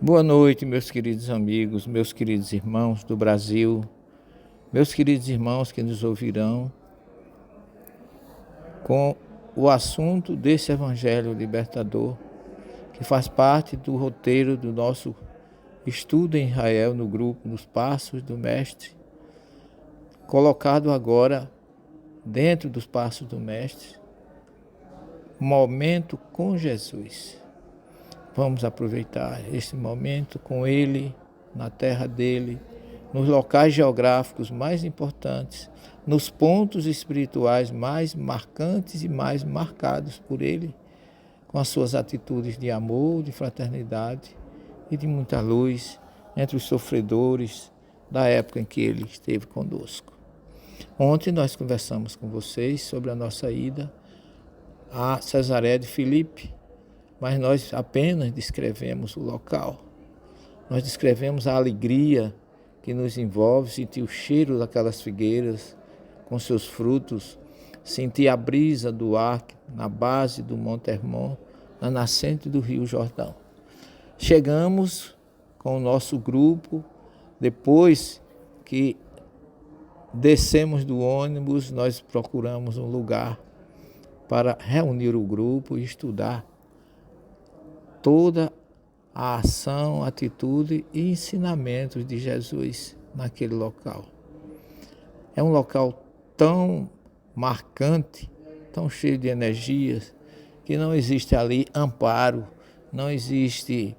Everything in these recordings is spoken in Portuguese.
Boa noite, meus queridos amigos, meus queridos irmãos do Brasil, meus queridos irmãos que nos ouvirão com o assunto desse Evangelho libertador, que faz parte do roteiro do nosso estudo em Israel no grupo Nos Passos do Mestre, colocado agora dentro dos Passos do Mestre, momento com Jesus. Vamos aproveitar esse momento com Ele, na terra dele, nos locais geográficos mais importantes, nos pontos espirituais mais marcantes e mais marcados por Ele, com as suas atitudes de amor, de fraternidade e de muita luz entre os sofredores da época em que Ele esteve conosco. Ontem nós conversamos com vocês sobre a nossa ida a Cesareia de Filipe, mas nós apenas descrevemos o local. Nós descrevemos a alegria que nos envolve, sentir o cheiro daquelas figueiras com seus frutos, sentir a brisa do ar na base do Monte Hermon, na nascente do Rio Jordão. Chegamos com o nosso grupo, depois que descemos do ônibus, nós procuramos um lugar para reunir o grupo e estudar toda a ação, atitude e ensinamentos de Jesus naquele local. É um local tão marcante, tão cheio de energias, que não existe ali amparo, não existe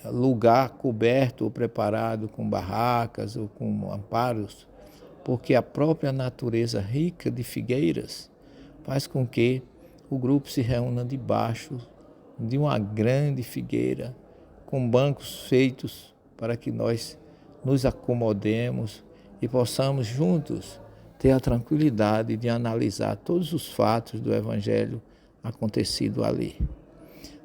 lugar coberto ou preparado com barracas ou com amparos, porque a própria natureza rica de figueiras faz com que o grupo se reúna debaixo de uma grande figueira, com bancos feitos para que nós nos acomodemos e possamos juntos ter a tranquilidade de analisar todos os fatos do Evangelho acontecido ali.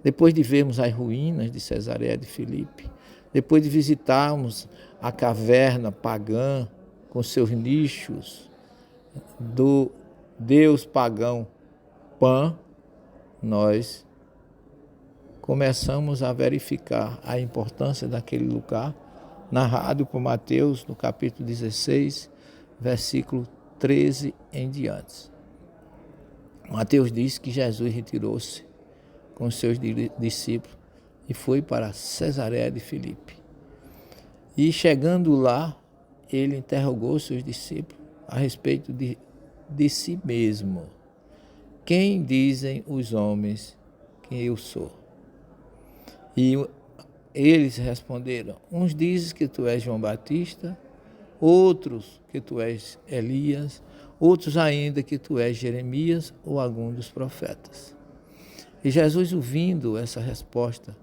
Depois de vermos as ruínas de Cesareia de Filipe, depois de visitarmos a caverna pagã com seus nichos do deus pagão Pan, nós começamos a verificar a importância daquele lugar, narrado por Mateus no capítulo 16, versículo 13 em diante. Mateus diz que Jesus retirou-se com os seus discípulos e foi para Cesareia de Filipe. E chegando lá, ele interrogou seus discípulos a respeito de si mesmo. Quem dizem os homens que eu sou? E eles responderam: uns dizem que tu és João Batista, outros que tu és Elias, outros ainda que tu és Jeremias ou algum dos profetas. E Jesus, ouvindo essa resposta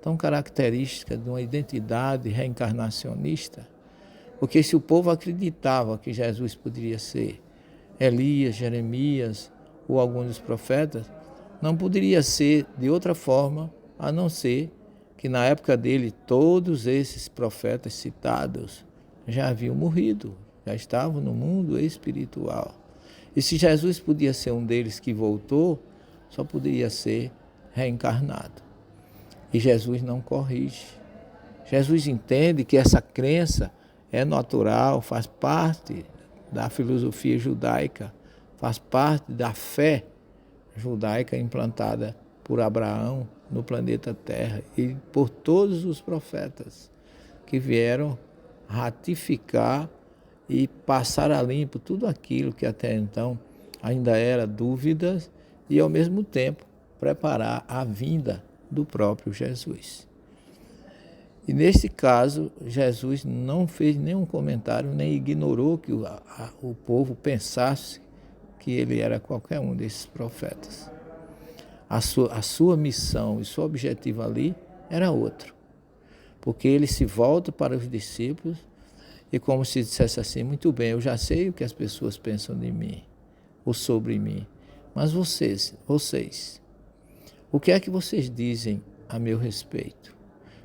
tão característica de uma identidade reencarnacionista, porque se o povo acreditava que Jesus poderia ser Elias, Jeremias ou algum dos profetas, não poderia ser de outra forma a não ser que na época dele todos esses profetas citados já haviam morrido, já estavam no mundo espiritual. E se Jesus podia ser um deles que voltou, só poderia ser reencarnado. E Jesus não corrige. Jesus entende que essa crença é natural, faz parte da filosofia judaica, faz parte da fé judaica implantada por Abraão no planeta Terra e por todos os profetas que vieram ratificar e passar a limpo tudo aquilo que até então ainda era dúvidas e ao mesmo tempo preparar a vinda do próprio Jesus. E nesse caso, Jesus não fez nenhum comentário, nem ignorou que o povo pensasse que ele era qualquer um desses profetas. A sua missão e seu objetivo ali era outro. Porque ele se volta para os discípulos e como se dissesse assim: muito bem, eu já sei o que as pessoas pensam de mim ou sobre mim, mas vocês, o que é que vocês dizem a meu respeito?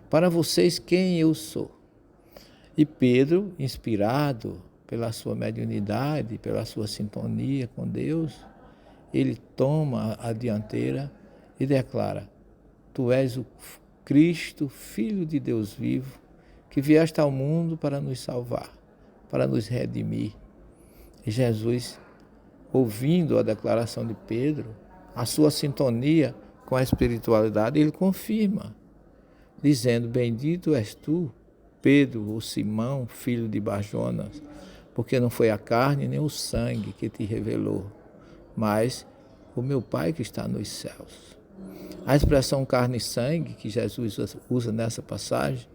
Para vocês, quem eu sou? E Pedro, inspirado pela sua mediunidade, pela sua sintonia com Deus, ele toma a dianteira e declara: tu és o Cristo, Filho de Deus vivo, que vieste ao mundo para nos salvar, para nos redimir. E Jesus, ouvindo a declaração de Pedro, a sua sintonia com a espiritualidade, ele confirma, dizendo: bendito és tu, Pedro, o Simão, filho de Barjonas, porque não foi a carne nem o sangue que te revelou, mas o meu Pai que está nos céus. A expressão carne e sangue, que Jesus usa nessa passagem,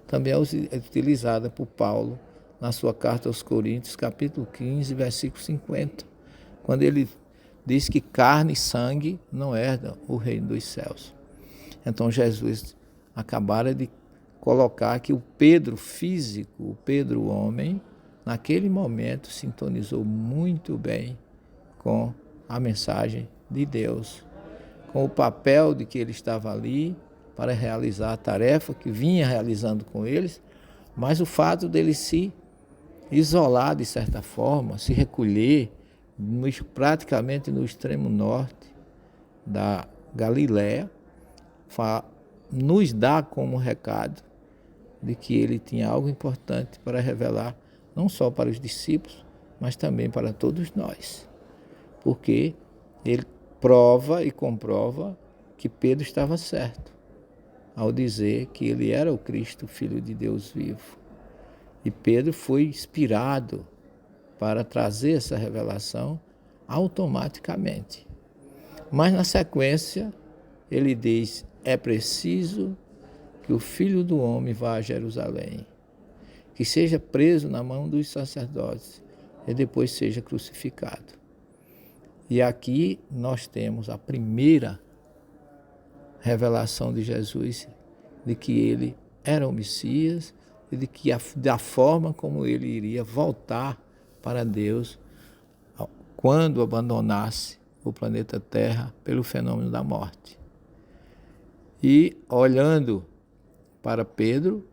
também é utilizada por Paulo na sua carta aos Coríntios, capítulo 15, versículo 50, quando ele diz que carne e sangue não herdam o reino dos céus. Então Jesus acabara de colocar que o Pedro físico, o Pedro homem, naquele momento sintonizou muito bem com a mensagem de Deus, com o papel de que ele estava ali para realizar a tarefa que vinha realizando com eles, mas o fato dele se isolar de certa forma, se recolher praticamente no extremo norte da Galiléia, nos dá como recado de que ele tinha algo importante para revelar, não só para os discípulos, mas também para todos nós, porque ele prova e comprova que Pedro estava certo ao dizer que ele era o Cristo, Filho de Deus vivo. E Pedro foi inspirado para trazer essa revelação automaticamente. Mas na sequência, ele diz: é preciso que o Filho do Homem vá a Jerusalém, que seja preso na mão dos sacerdotes e depois seja crucificado. E aqui nós temos a primeira revelação de Jesus de que ele era o Messias e de que da forma como ele iria voltar para Deus quando abandonasse o planeta Terra pelo fenômeno da morte. E olhando para Pedro,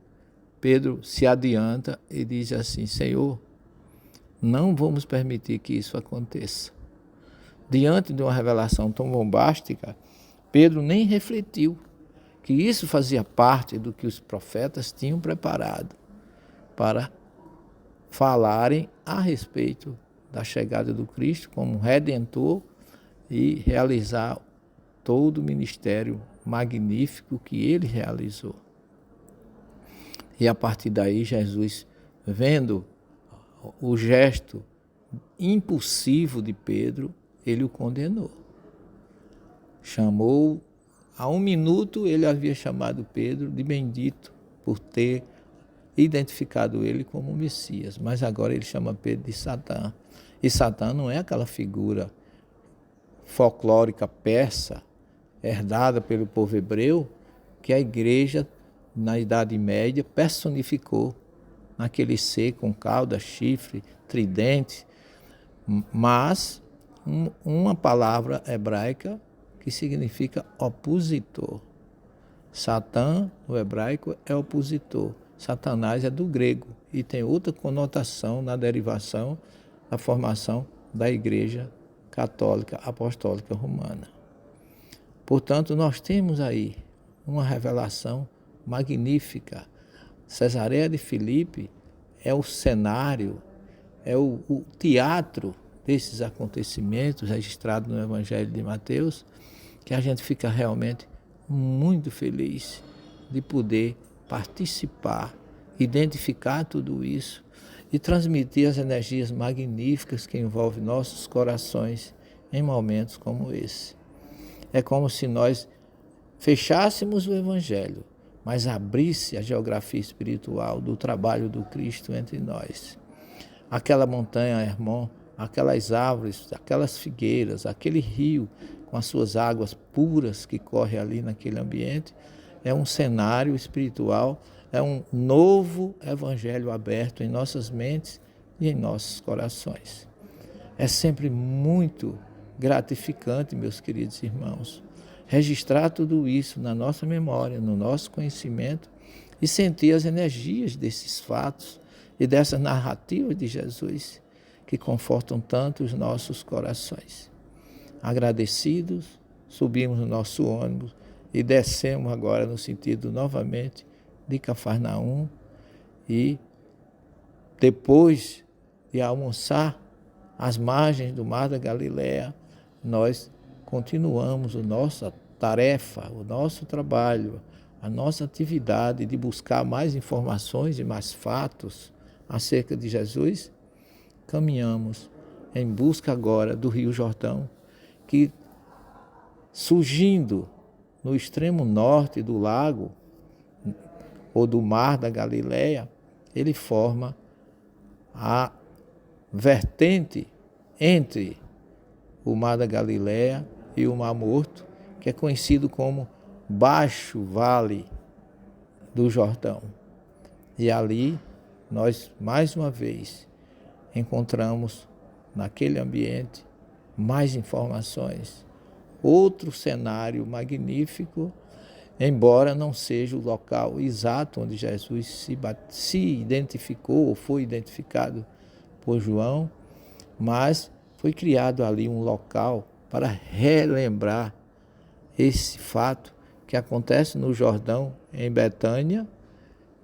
Pedro se adianta e diz assim: Senhor, não vamos permitir que isso aconteça. Diante de uma revelação tão bombástica, Pedro nem refletiu que isso fazia parte do que os profetas tinham preparado para falarem a respeito da chegada do Cristo como Redentor e realizar todo o ministério magnífico que ele realizou. E a partir daí, Jesus, vendo o gesto impulsivo de Pedro, ele o condenou. Chamou, há um minuto ele havia chamado Pedro de bendito por ter identificado ele como Messias, mas agora ele chama Pedro de Satã. E Satã não é aquela figura folclórica persa, herdada pelo povo hebreu, que a igreja, na Idade Média, personificou naquele ser com cauda, chifre, tridente, mas uma palavra hebraica que significa opositor. Satã, no hebraico, é opositor. Satanás é do grego e tem outra conotação na derivação da formação da Igreja Católica Apostólica Romana. Portanto, nós temos aí uma revelação magnífica. Cesareia de Filipe é o cenário, é o teatro desses acontecimentos registrados no Evangelho de Mateus, que a gente fica realmente muito feliz de poder participar, identificar tudo isso e transmitir as energias magníficas que envolvem nossos corações em momentos como esse. É como se nós fechássemos o Evangelho, mas abrisse a geografia espiritual do trabalho do Cristo entre nós. Aquela montanha Hermon, aquelas árvores, aquelas figueiras, aquele rio com as suas águas puras que corre ali naquele ambiente, é um cenário espiritual, é um novo evangelho aberto em nossas mentes e em nossos corações. É sempre muito gratificante, meus queridos irmãos, registrar tudo isso na nossa memória, no nosso conhecimento e sentir as energias desses fatos e dessas narrativas de Jesus que confortam tanto os nossos corações. Agradecidos, subimos no nosso ônibus e descemos agora no sentido novamente de Cafarnaum, e depois de almoçar às margens do Mar da Galileia, nós continuamos a nossa tarefa, o nosso trabalho, a nossa atividade de buscar mais informações e mais fatos acerca de Jesus. Caminhamos em busca agora do Rio Jordão, que, surgindo no extremo norte do lago ou do Mar da Galileia, ele forma a vertente entre o Mar da Galileia e o Mar Morto, que é conhecido como Baixo Vale do Jordão. E ali nós, mais uma vez, encontramos naquele ambiente mais informações. Outro cenário magnífico, embora não seja o local exato onde Jesus se identificou ou foi identificado por João, mas foi criado ali um local para relembrar esse fato que acontece no Jordão, em Betânia,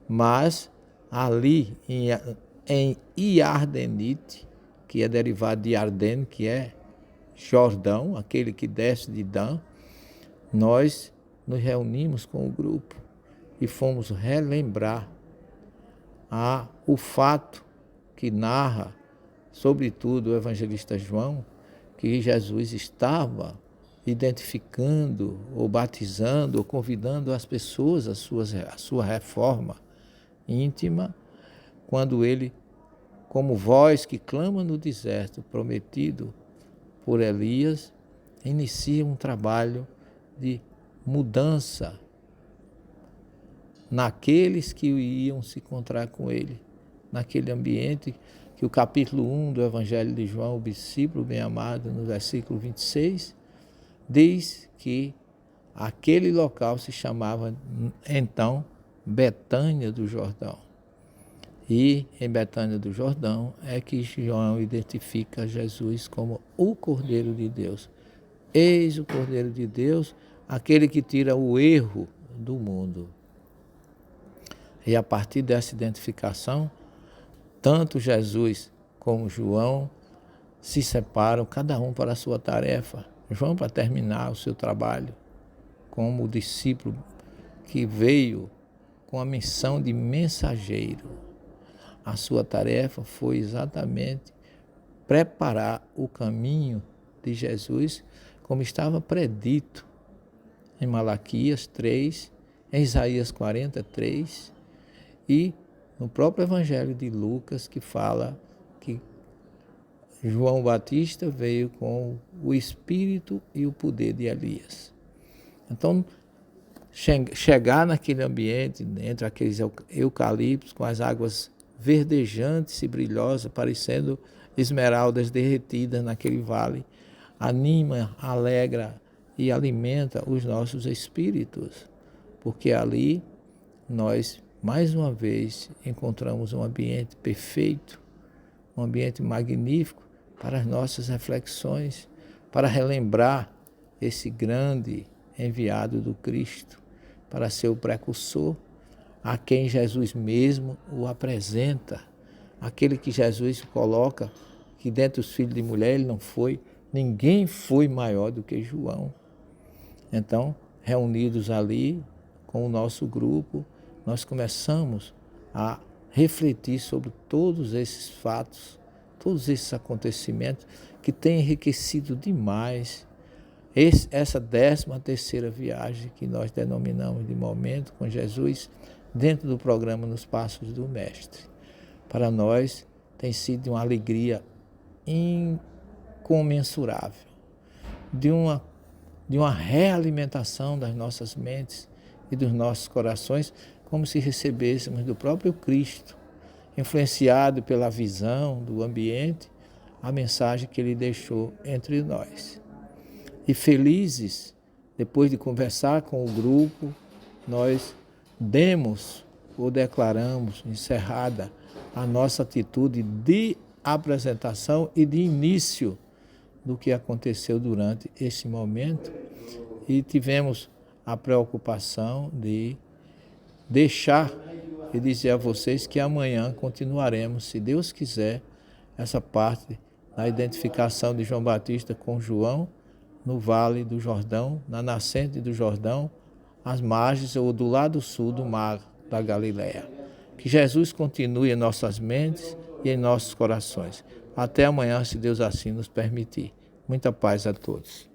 mas ali em Iardenite, que é derivado de Arden, que é Jordão, aquele que desce de Dan, nós nos reunimos com o grupo e fomos relembrar o fato que narra, sobretudo o evangelista João, que Jesus estava identificando ou batizando ou convidando as pessoas à sua reforma íntima, quando ele, como voz que clama no deserto, prometido por Elias, inicia um trabalho de mudança naqueles que iam se encontrar com ele, naquele ambiente que o capítulo 1 do Evangelho de João, o discípulo bem-amado, no versículo 26, diz que aquele local se chamava então Betânia do Jordão. E em Betânia do Jordão é que João identifica Jesus como o Cordeiro de Deus. Eis o Cordeiro de Deus, aquele que tira o erro do mundo. E a partir dessa identificação, tanto Jesus como João se separam, cada um para a sua tarefa. João para terminar o seu trabalho como o discípulo que veio com a missão de mensageiro. A sua tarefa foi exatamente preparar o caminho de Jesus, como estava predito em Malaquias 3, em Isaías 43 e no próprio Evangelho de Lucas, que fala que João Batista veio com o espírito e o poder de Elias. Então, chegar naquele ambiente, entre aqueles eucaliptos, com as águas verdejantes e brilhosas, parecendo esmeraldas derretidas naquele vale, anima, alegra e alimenta os nossos espíritos, porque ali nós, mais uma vez, encontramos um ambiente perfeito, um ambiente magnífico para as nossas reflexões, para relembrar esse grande enviado do Cristo, para ser o precursor, a quem Jesus mesmo o apresenta, aquele que Jesus coloca, que dentre os filhos de mulher ele não foi, ninguém foi maior do que João. Então, reunidos ali com o nosso grupo, nós começamos a refletir sobre todos esses fatos, todos esses acontecimentos que têm enriquecido demais essa 13ª viagem que nós denominamos de Momento com Jesus, dentro do programa Nos Passos do Mestre. Para nós tem sido uma alegria incomensurável, de uma realimentação das nossas mentes e dos nossos corações, como se recebêssemos do próprio Cristo, influenciado pela visão do ambiente, a mensagem que ele deixou entre nós. E felizes, depois de conversar com o grupo, nós demos ou declaramos encerrada a nossa atitude de apresentação e de início do que aconteceu durante esse momento, e tivemos a preocupação de deixar e dizer a vocês que amanhã continuaremos, se Deus quiser, essa parte da identificação de João Batista com João no Vale do Jordão, na nascente do Jordão, às margens ou do lado sul do mar da Galileia. Que Jesus continue em nossas mentes e em nossos corações. Até amanhã, se Deus assim nos permitir. Muita paz a todos.